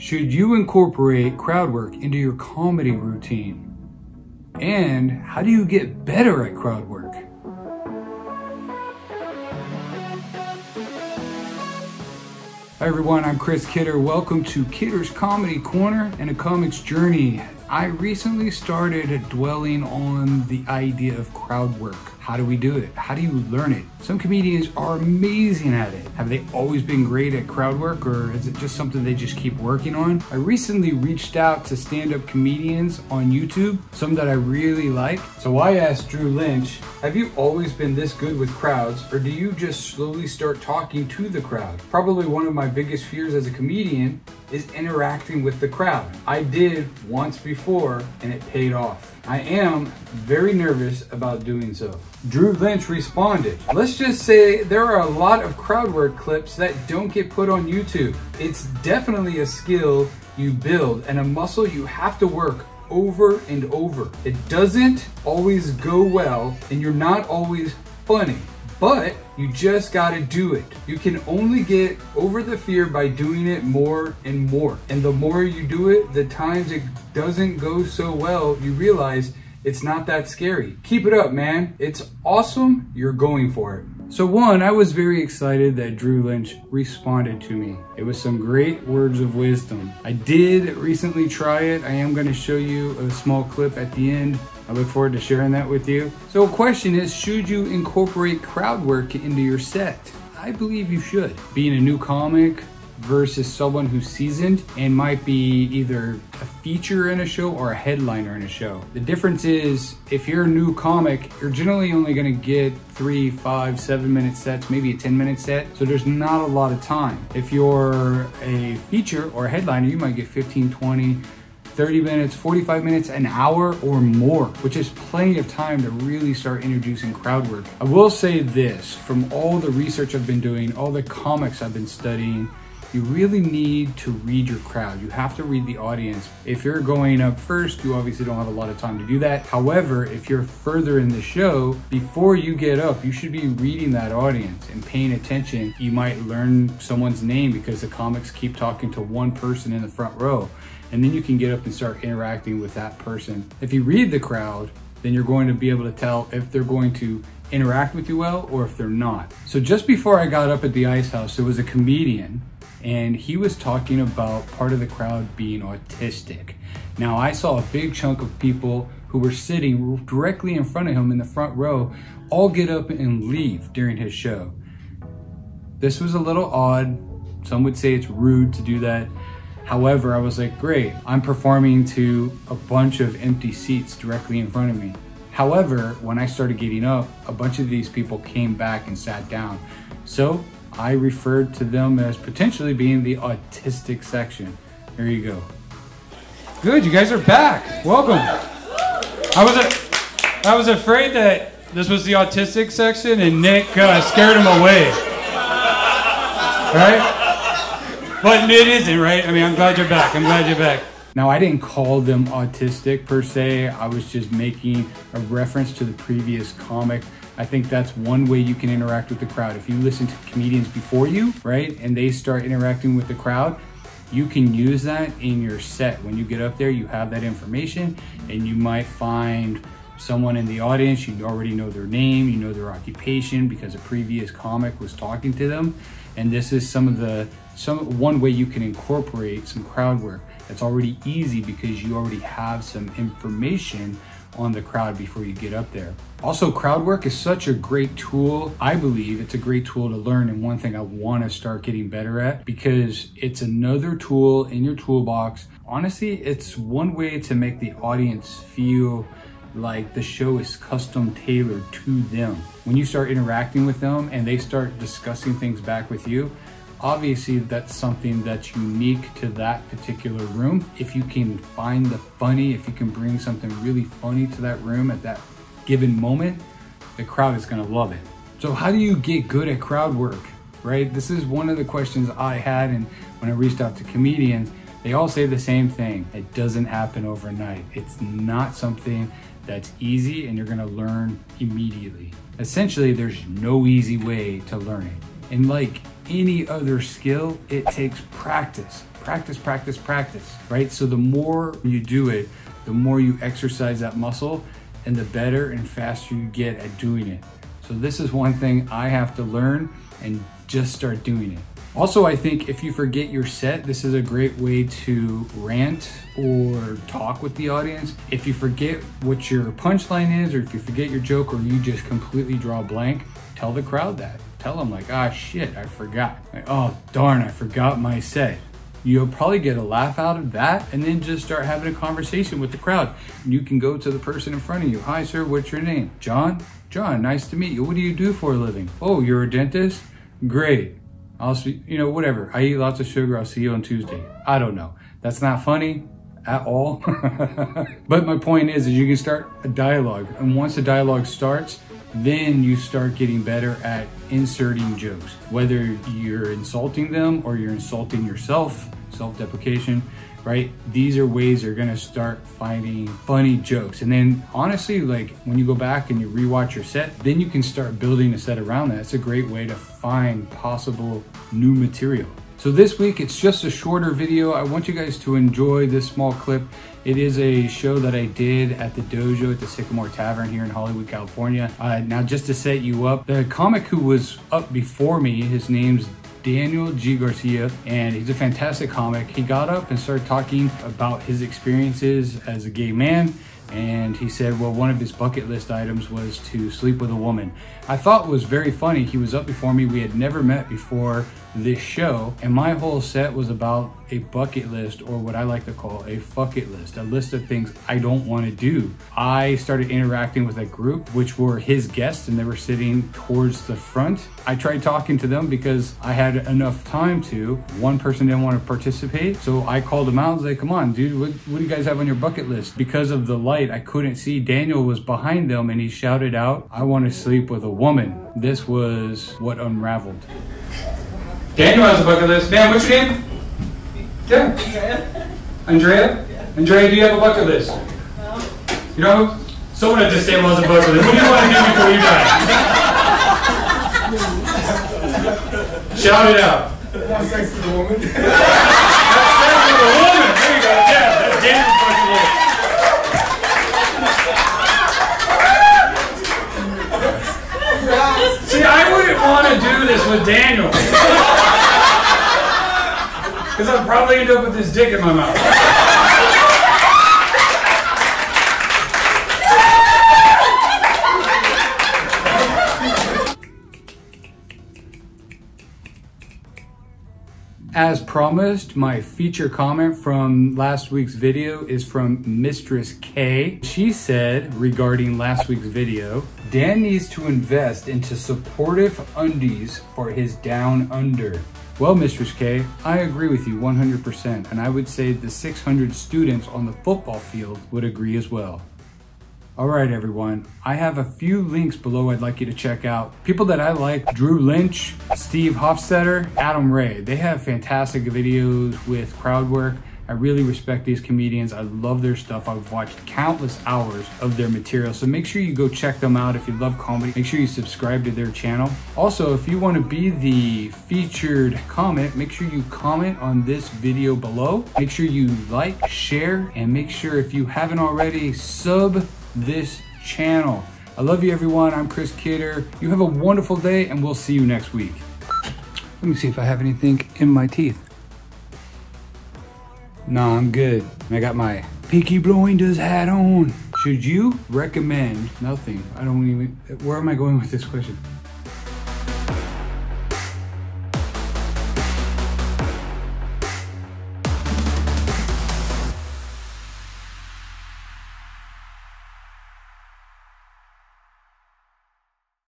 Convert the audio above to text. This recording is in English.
Should you incorporate crowd work into your comedy routine? And how do you get better at crowd work? Hi everyone, I'm Chris Kidder. Welcome to Kidder's Comedy Corner and a Comics Journey. I recently started dwelling on the idea of crowd work. How do we do it? How do you learn it? Some comedians are amazing at it. Have they always been great at crowd work, or is it just something they just keep working on? I recently reached out to stand-up comedians on YouTube, some that I really like. So I asked Drew Lynch, have you always been this good with crowds, or do you just slowly start talking to the crowd? Probably one of my biggest fears as a comedian is interacting with the crowd. I did once before and it paid off. I am very nervous about doing so. Drew Lynch responded, let's just say there are a lot of crowd work clips that don't get put on YouTube. It's definitely a skill you build and a muscle you have to work over and over. It doesn't always go well and you're not always funny, but you just gotta do it. You can only get over the fear by doing it more and more. And the more you do it, the times it doesn't go so well, you realize it's not that scary. Keep it up, man. It's awesome. You're going for it. So one, I was very excited that Drew Lynch responded to me. It was some great words of wisdom. I did recently try it. I am gonna show you a small clip at the end. I look forward to sharing that with you. So a question is, should you incorporate crowd work into your set? I believe you should. Being a new comic versus someone who's seasoned and might be either a feature in a show or a headliner in a show. The difference is, if you're a new comic, you're generally only gonna get 3, 5, 7-minute sets, maybe a 10-minute set, so there's not a lot of time. If you're a feature or a headliner, you might get 15, 20, 30 minutes, 45 minutes, an hour or more, which is plenty of time to really start introducing crowd work. I will say this, from all the research I've been doing, all the comics I've been studying, you really need to read your crowd. You have to read the audience. If you're going up first, you obviously don't have a lot of time to do that. However, if you're further in the show, before you get up, you should be reading that audience and paying attention. You might learn someone's name because the comics keep talking to one person in the front row. And then you can get up and start interacting with that person. If you read the crowd, then you're going to be able to tell if they're going to interact with you well or if they're not. So just before I got up at the Ice House, there was a comedian and he was talking about part of the crowd being autistic. Now I saw a big chunk of people who were sitting directly in front of him in the front row all get up and leave during his show. This was a little odd. Some would say it's rude to do that. However, I was like, great, I'm performing to a bunch of empty seats directly in front of me. However, when I started getting up, a bunch of these people came back and sat down. So I referred to them as potentially being the autistic section. There you go. Good, you guys are back. Welcome. I was afraid that this was the autistic section and Nick scared him away. Right? But it isn't, right? I mean, I'm glad you're back. I'm glad you're back. Now, I didn't call them autistic per se. I was just making a reference to the previous comic. I think that's one way you can interact with the crowd. If you listen to comedians before you, right, and they start interacting with the crowd, you can use that in your set. When you get up there, you have that information, and you might find someone in the audience, you already know their name, you know their occupation because a previous comic was talking to them. And this is one way you can incorporate some crowd work. That's already easy because you already have some information on the crowd before you get up there. Also, crowd work is such a great tool. I believe it's a great tool to learn, and one thing I want to start getting better at because it's another tool in your toolbox. Honestly, it's one way to make the audience feel like the show is custom tailored to them. When you start interacting with them and they start discussing things back with you, obviously that's something that's unique to that particular room. If you can find the funny, if you can bring something really funny to that room at that given moment, the crowd is gonna love it. So how do you get good at crowd work, right? This is one of the questions I had, and when I reached out to comedians, they all say the same thing. It doesn't happen overnight. It's not something that's easy and you're gonna learn immediately. Essentially, there's no easy way to learn it. And like any other skill, it takes practice. practice, practice, practice, right? So the more you do it, the more you exercise that muscle, and the better and faster you get at doing it. So this is one thing I have to learn and just start doing it. Also, I think if you forget your set, this is a great way to rant or talk with the audience. If you forget what your punchline is, or if you forget your joke, or you just completely draw a blank, tell the crowd that. Tell them like, ah, shit, I forgot. Like, oh, darn, I forgot my set. You'll probably get a laugh out of that, and then just start having a conversation with the crowd. You can go to the person in front of you. Hi, sir, what's your name? John? John, nice to meet you. What do you do for a living? Oh, you're a dentist? Great. I'll see, you know, whatever. I eat lots of sugar. I'll see you on Tuesday. I don't know. That's not funny at all. But my point is you can start a dialogue. And once the dialogue starts, then you start getting better at inserting jokes. Whether you're insulting them or you're insulting yourself, self-deprecation, right? These are ways you're gonna start finding funny jokes. And then honestly, like when you go back and you rewatch your set, then you can start building a set around that. It's a great way to find possible new material. So this week, it's just a shorter video. I want you guys to enjoy this small clip. It is a show that I did at the dojo at the Sycamore Tavern here in Hollywood, California. Now just to set you up, the comic who was up before me, his name's Daniel G. Garcia, and he's a fantastic comic. He got up and started talking about his experiences as a gay man, and he said, well, one of his bucket list items was to sleep with a woman. I thought it was very funny. He was up before me. We had never met before this show, and my whole set was about a bucket list, or what I like to call a fuck it list, a list of things I don't want to do. I started interacting with a group, which were his guests, and they were sitting towards the front. I tried talking to them because I had enough time to. One person didn't want to participate, so I called him out and was like, come on, dude, what do you guys have on your bucket list? Because of the light, I couldn't see. Daniel was behind them, and he shouted out, I want to sleep with a woman. This was what unraveled. Daniel has a bucket list. Man, what's your name? Yeah. Andrea? Yeah. Andrea, do you have a bucket list? No. You know, someone had to say well as a bucket list. What do you want to do before you die? Shout it out. Have sex with a woman. Have sex with a woman. There you go. Yeah, that's Daniel's bucket list. See, I wouldn't want to do this with Daniel. Because I'd probably end up with this dick in my mouth. As promised, my feature comment from last week's video is from Mistress K. She said regarding last week's video, Dan needs to invest into supportive undies for his down under. Well, Mistress K, I agree with you 100%, and I would say the 600 students on the football field would agree as well. All right, everyone, I have a few links below I'd like you to check out. People that I like, Drew Lynch, Steve Hofstetter, Adam Ray. They have fantastic videos with crowd work. I really respect these comedians. I love their stuff. I've watched countless hours of their material. So make sure you go check them out. If you love comedy, make sure you subscribe to their channel. Also, if you want to be the featured comment, make sure you comment on this video below. Make sure you like, share, and make sure if you haven't already, sub this channel. I love you, everyone. I'm Chris Kidder. You have a wonderful day, and we'll see you next week. Let me see if I have anything in my teeth. No, I'm good. I got my Peaky Blinders hat on. Should you recommend nothing? I don't even, where am I going with this question?